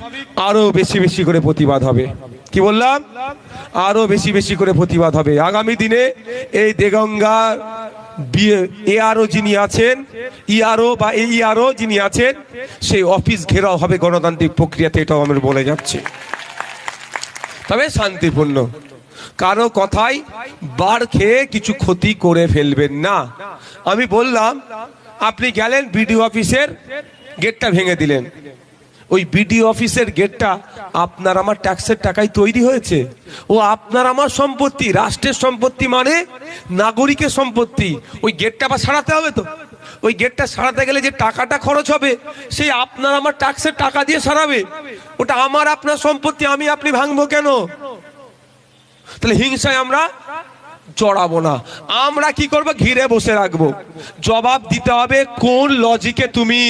আরো বেশি বেশি করে প্রতিবাদ হবে। কি বললাম? আরো বেশি বেশি করে প্রতিবাদ হবে আগামী দিনে। এই দেগঙ্গা এআরও যিনি আছেন, ইআরও বা এইআরও যিনি আছেন, সেই অফিস ঘেরাও হবে গণতান্ত্রিক প্রক্রিয়াতে, এটাও আমরা বলে যাচ্ছি। তবে শান্তিপূর্ণ, কারো কথাই বার খেয়ে কিছু ক্ষতি করে ফেলবেন না। আমি বললাম, আপনি গেলেন বিডিও অফিসের গেটটা ভেঙে দিলেন। ওই বিডিও অফিসের গেটটা আপনার আমার ট্যাক্সের টাকায় তৈরি হয়েছে। ও আপনার আমার সম্পত্তি, রাষ্ট্রের সম্পত্তি, মানে নাগরিকের সম্পত্তি। ওই গেটটা আবার সারাতে হবে। তো ওই গেটটা সারাতে গেলে যে টাকাটা খরচ হবে, সেই আপনার আমার ট্যাক্সের টাকা দিয়ে সারাবে। ওটা আমার আপনার সম্পত্তি, আমি আপনি ভাঙবো কেন? তাহলে হিংসায় আমরা জড়াবো না। আমরা কি করবো? ঘিরে বসে রাখবো। জবাব দিতে হবে কোন লজিকে তুমি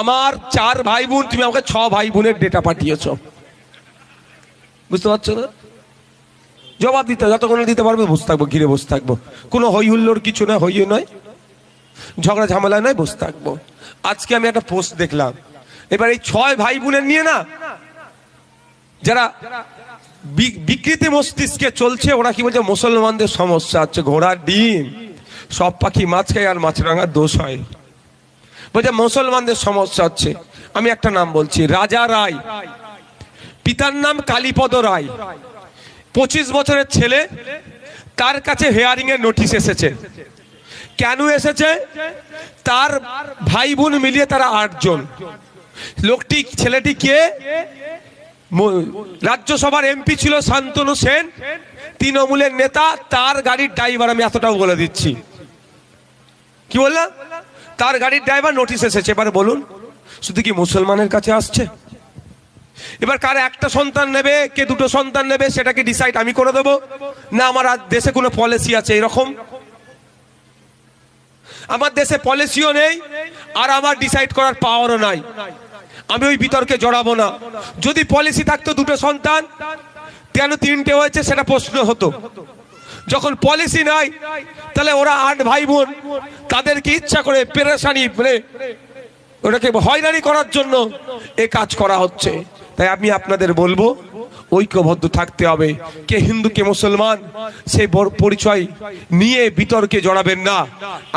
আমার 4 ভাই বোন, তুমি আমাকে 6 ভাই বোনের ডেটা পাঠিয়েছো। বুঝতে পারছো না? জবাব দিতে, যতক্ষণ দিতে পারবে বসে থাকবো, ঘিরে বসে থাকবো। কোনো হই হুল্লোর কিছু নয়, হইও নয়, ঝগড়া ঝামেলা নয়, বসে থাকবো। আজকে আমি একটা পোস্ট দেখলাম, এবার এই 6 ভাই বোনের নিয়ে না যারা বিকৃতি মস্তিষ্কে চলছে, ওরা কি বলছে মুসলমানদের সমস্যা হচ্ছে, ঘোড়ার ডিম, সব পাখি মাছ খায় আর মাছরাঙার দোষ হয়। বলছে মুসলমানদের সমস্যা হচ্ছে। আমি একটা নাম বলছি, রাজা রায়, পিতার নাম কালীপদ রায়, 25 বছরের ছেলে, তার কাছে হিয়ারিং এর নোটিশ এসেছে। কেন এসেছে? তার ভাই বোন মিলিয়ে তারা 8 জন। লোকটি, ছেলেটি কে? রাজ্যসভার এমপি ছিল শান্তনু সেন, তৃণমূলের নেতা। তার গাড়ির ড্রাইভার, আমি এতটাও বলে দিচ্ছি। কি বললাম? তার গাড়ির ড্রাইভার নোটিশ এসেছে। এবারে বলুন, শুধু কি মুসলমানের কাছে আসছে? এবার কার একটা সন্তান নেবে, কে 2টো সন্তান নেবে, সেটাকে ডিসাইড আমি করে দেবো? না আমার দেশে কোনো পলিসি আছে এরকম? আমার দেশে পলিসিও নেই, আর আমার ডিসাইড করার পাওয়ারও নাই। আমি ওই বিতর্কে জড়াবো না। যদি পলিসি থাকতো 2টো সন্তান, কেন 3টে হয়েছে সেটা প্রশ্ন হতো। যখন পলিসি নাই, তাহলে ওরা 8 ভাই বোন, তাদেরকে ইচ্ছা করে পেরেশানি, ওটাকে হয়রানি করার জন্য এ কাজ করা হচ্ছে। তাই আমি আপনাদের বলবো, ঐক্যবদ্ধ থাকতে হবে। কে হিন্দু কে মুসলমান সেই পরিচয় নিয়ে বিতর্কে জড়াবেন না।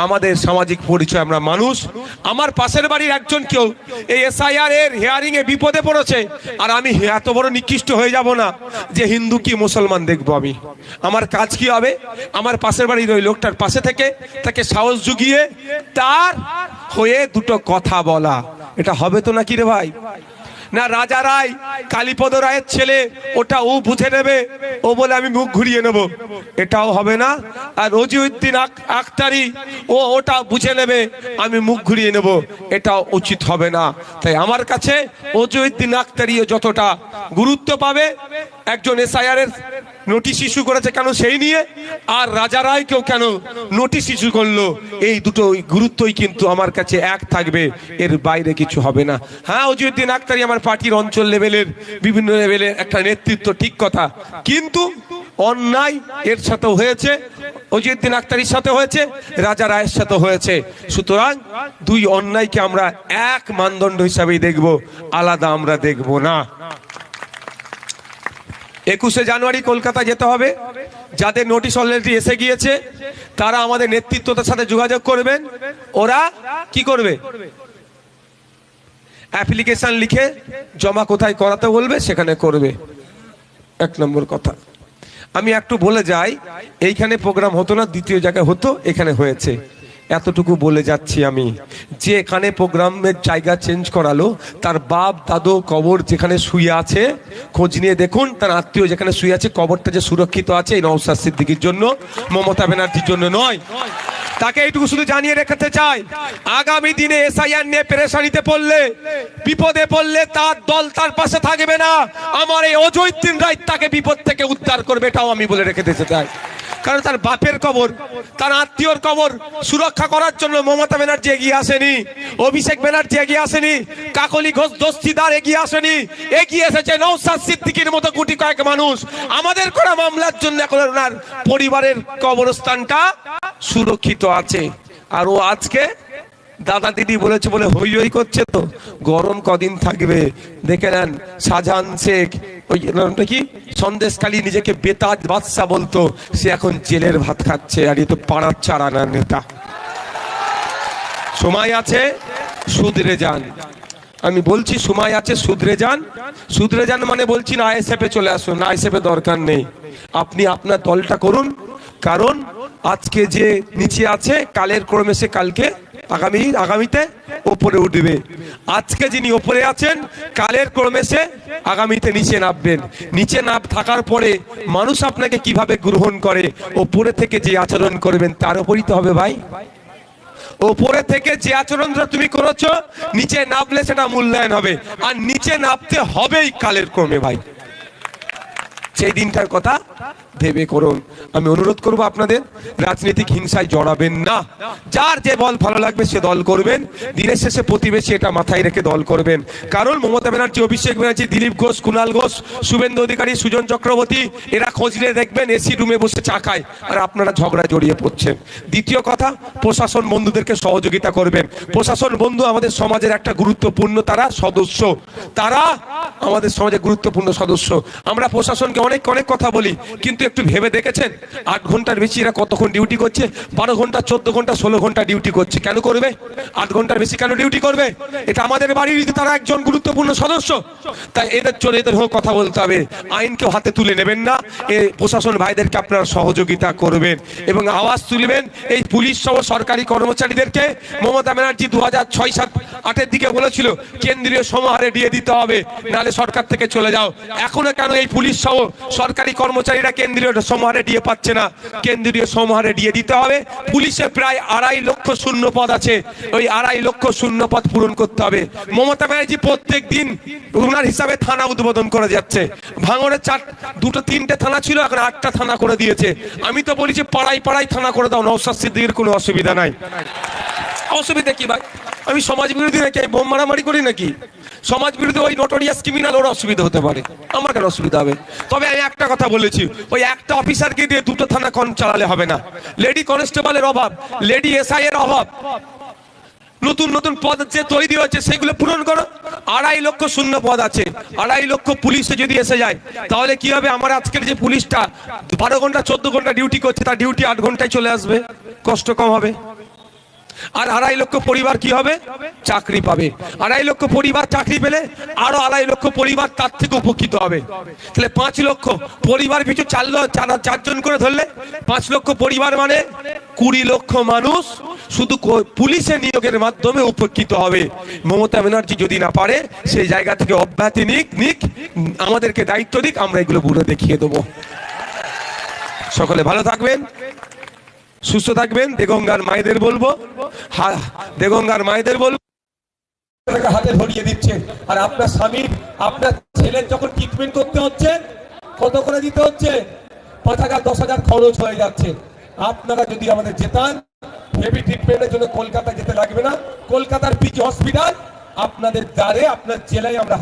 আমাদের সামাজিক পরিচয়, আমরা মানুষ। আমার পাশের বাড়ির একজন কেউ এই এসআইআর এর হিয়ারিং এ বিপদে পড়েছে, আর আমি এত বড় নিকৃষ্ট হয়ে যাব না যে হিন্দু কি মুসলমান দেখবো আমি? আমার কাজ কি হবে? আমার পাশের বাড়ির ওই লোকটার পাশে থেকে তাকে সাহস জুগিয়ে তার হয়ে 2টো কথা বলা। এটা হবে তো নাকি রে ভাই? না রাজা রায়, কালীপদ রায়ের ছেলে, ওটা ও বুঝে নেবে, ও বলে আমি মুখ ঘুরিয়ে নেব, এটাও হবে না। আর রজিউদ্দিন আখতারি, ও ওটা বুঝে নেবে, আমি মুখ ঘুরিয়ে নেব, এটাও উচিত হবে না। তাই আমার কাছে রজিউদ্দিন আখতারিও যতটা গুরুত্ব পাবে, একজন এসআইআর এর নোটিশ ইস্যু করেছে কেন সেই নিয়ে, আর রাজা রায়কেও কেন নোটিশ ইস্যু করলো, এই দুটো গুরুত্বই কিন্তু আমার কাছে এক থাকবে, এর বাইরে কিছু হবে না। হ্যাঁ, রজিউদ্দিন আখতারি আমার পার্টির অঞ্চল লেভেলের বিভিন্ন লেভেলের একটা নেতৃত্ব, ঠিক কথা, কিন্তু অন্যায় এর সাথেও হয়েছে, রজিউদ্দিন আখতারির সাথে হয়েছে, রাজা রায়ের সাথে হয়েছে। সুতরাং 2 অন্যায়কে আমরা এক মানদণ্ড হিসাবেই দেখব, আলাদা আমরা দেখব না। 21শে জানুয়ারি কলকাতা যেতে হবে। যাদের নোটিশ অলরেডি এসে গিয়েছে তারা আমাদের নেতৃত্বদের সাথে যোগাযোগ করবেন। ওরা কি করবে? অ্যাপ্লিকেশন লিখে জমা কোথায় করাতে বলবে সেখানে করবে। 1 নম্বর কথা। আমি একটু বলে যাই, এইখানে প্রোগ্রাম হতো না, 2য় জায়গায় হতো, এখানে হয়েছে, এতটুকু বলে যাচ্ছি আমি। যে এখানে প্রোগ্রামের জায়গা চেঞ্জ করালো, তার বাপ দাদু কবর যেখানে শুয়ে আছে খোঁজ নিয়ে দেখুন, তার আত্মীয় যেখানে শুয়ে আছে কবরটা যে সুরক্ষিত আছে, এই নওশাদ সিদ্দিকীর জন্য, মমতা ব্যানার্জির জন্য নয়। তাকে এইটুকু শুধু জানিয়ে রাখতে চাই, আগামী দিনে এসআইআর নিয়ে পেরেশানিতে পড়লে, বিপদে পড়লে তার দল তার পাশে থাকবে না। আমার এই রজিউদ্দিন রায় তাকে বিপদ থেকে উদ্ধার করবে, এটাও আমি বলে রেখে দিতে চাই। কারণ তার বাপের কবর, তার আত্মীয়র কবর সুরক্ষা করার জন্য মমতা ব্যানার্জি এগিয়ে আসেনি, অভিষেক ব্যানার্জি এগিয়ে আসেনি, কাকলি ঘোষ দস্তিদার এগিয়ে আসেনি, এগিয়ে এসেছে নওশাদ সিদ্দিকীর মতো গুটি কয়েক মানুষ। আমাদের করা মামলার জন্য এখন ওনার পরিবারের কবরস্থানটা সুরক্ষিত আছে। আর ও আজকে দাদা দিদি বলেছে বলে হই হই করছে, তো গরম কদিন থাকবে দেখে নেন। শাহজাহান শেখ, ওই নামটা কি, সন্দেশখালী, নিজেকে বেতাজ বাদশা বলতো, সে এখন জেলের ভাত খাচ্ছে, আর এ তো পাড়ার চারানার নেতা। সময় আছে, শুধরে যান। আমি বলছি সময় আছে, শুধরে যান। শুধরে যান মানে বলছি না আইএসএফে চলে আসুন, আইএসএফে দরকার নেই। আপনি আপনার দলটা করুন, কারণ আজকে যে নিচে আছে কালের ক্রমে সে কালকে আগামীতে ওপরে উঠবে। আজকে যিনি ওপরে আছেন কালের ক্রমে সে আগামীতে নিচে নামবেন। নিচে নাম থাকার পরে মানুষ আপনাকে কিভাবে গ্রহণ করে, ওপরে থেকে যে আচরণ করবেন তার উপরই তো হবে ভাই। ওপরে থেকে যে আচরণটা তুমি করেছো, নিচে নামলে সেটা মূল্যায়ন হবে, আর নিচে নামতে হবেই কালের ক্রমে ভাই। সেই দিনটার কথা ভেবে করুন। আমি অনুরোধ করব আপনাদের, রাজনৈতিক হিংসায় জড়াবেন না। যার যে দল ভালো লাগবে সে দল করবেন, দিনের শেষে প্রতিবেশী এটা মাথায় রেখে দল করবেন। কারণ মমতা ব্যানার্জি, অভিষেক ব্যানার্জি, দিলীপ ঘোষ, কুণাল ঘোষ, শুভেন্দু অধিকারী, সুজন চক্রবর্তী, এরা খোঁজ নিয়ে দেখবেন এসি রুমে বসে চা খায়, আর আপনারা ঝগড়া জড়িয়ে পড়ছেন। দ্বিতীয় কথা, প্রশাসন বন্ধুদেরকে সহযোগিতা করবেন। প্রশাসন বন্ধু আমাদের সমাজের একটা গুরুত্বপূর্ণ তারা সদস্য, তারা আমাদের সমাজের গুরুত্বপূর্ণ সদস্য। আমরা প্রশাসনকে অনেক কথা বলি, কিন্তু একটু ভেবে দেখেছেন 8 ঘন্টার বেশি এরা কতক্ষণ ডিউটি করছে? 12 ঘন্টা, 14 ঘন্টা, 16 ঘন্টা ডিউটি করছে। কেন করবে? 8 ঘন্টার বেশি কেন ডিউটি করবে? এটা আমাদের বাড়ির তারা একজন গুরুত্বপূর্ণ সদস্য। তাই এদের হোক কথা বলতে হবে। আইনকে হাতে তুলে নেবেন না, এই প্রশাসন ভাইদেরকে আপনারা সহযোগিতা করবেন এবং আওয়াজ তুলবেন। এই পুলিশ সহ সরকারি কর্মচারীদেরকে মমতা ব্যানার্জি 2006, 7, 8-এর দিকে বলেছিল কেন্দ্রীয় সমাহারে দিয়ে দিতে হবে, নাহলে সরকার থেকে চলে যাও। এখনো কেন এই পুলিশ সহ সরকারি কর্মচারীরা কেন্দ্রীয় সমাহারে দিয়ে পাচ্ছে না? কেন্দ্রীয় সমাহারে দিয়ে দিতে হবে। পুলিশে প্রায় 2.5 লক্ষ শূন্য পদ আছে, ওই 2.5 লক্ষ শূন্য পদ পূরণ করতে হবে। মমতা ব্যানার্জি প্রত্যেক দিন ওনার হিসাবে থানা উদ্বোধন করে যাচ্ছে। ভাঙড়ে 2-3টে থানা ছিল, এখন 8টা থানা করে দিয়েছে। আমি তো বলেছি পাড়ায় পাড়ায় থানা করে দাও, নওশাদ সিদ্দিকীর কোনো অসুবিধা নাই। অসুবিধা কি ভাই? আমি সমাজ বিরোধী নাকি? আমি বোম মারামারি করি নাকি? সমাজ বিরোধী ওই নোটোরিয়াস ক্রিমিনাল, ওর অসুবিধা হতে পারে, আমার কেন অসুবিধা হবে? তবে আমি একটা কথা বলেছি, ওই একটা অফিসারকে দিয়ে 2টো থানা চালালে হবে না। লেডি কনস্টেবলের অভাব, লেডি এসআই এর অভাব, নতুন নতুন পদ যে তৈরি হচ্ছে সেগুলো পূরণ করো। 2.5 লক্ষ শূন্য পদ আছে, 2.5 লক্ষ পুলিশে যদি এসে যায় তাহলে কি হবে? আমার আজকের যে পুলিশটা 12 ঘন্টা 14 ঘন্টা ডিউটি করছে, তার ডিউটি 8 ঘন্টায় চলে আসবে, কষ্ট কম হবে। আর 2.5 লক্ষ পরিবার কি হবে? চাকরি পাবে। 2.5 লক্ষ পরিবার চাকরি পেলে আরো 2.5 লক্ষ পরিবার তার থেকে উপকৃত হবে। তাহলে 5 লক্ষ পরিবার পিছু 4 জন করে ধরলে 5 লক্ষ পরিবার মানে 20 লক্ষ মানুষ শুধু পুলিশে নিয়োগের মাধ্যমে উপকৃত হবে। মমতা ব্যানার্জি যদি না পারে সেই জায়গা থেকে অব্যাহতি নিক, আমাদেরকে দায়িত্ব দিক, আমরা এগুলো বুঝে দেখিয়ে দেবো। সকলে ভালো থাকবেন, সুস্থ থাকবেন। দেগঙ্গার মায়েদের বলবো, দেগঙ্গার মায়েদের বলবো হাতে ধরিয়ে দিচ্ছে। আর আপনার স্বামী, আপনার ছেলের যখন ট্রিটমেন্ট করতে হচ্ছে কত করে দিতে হচ্ছে? 5,000 10,000 খরচ হয়ে যাচ্ছে। আপনারা যদি আমাদের যেতান, হেভি ট্রিটমেন্টের জন্য কলকাতা যেতে লাগবে না। কলকাতার পিজি হসপিটাল আপনাদের দ্বারে, আপনার জেলায় আমরা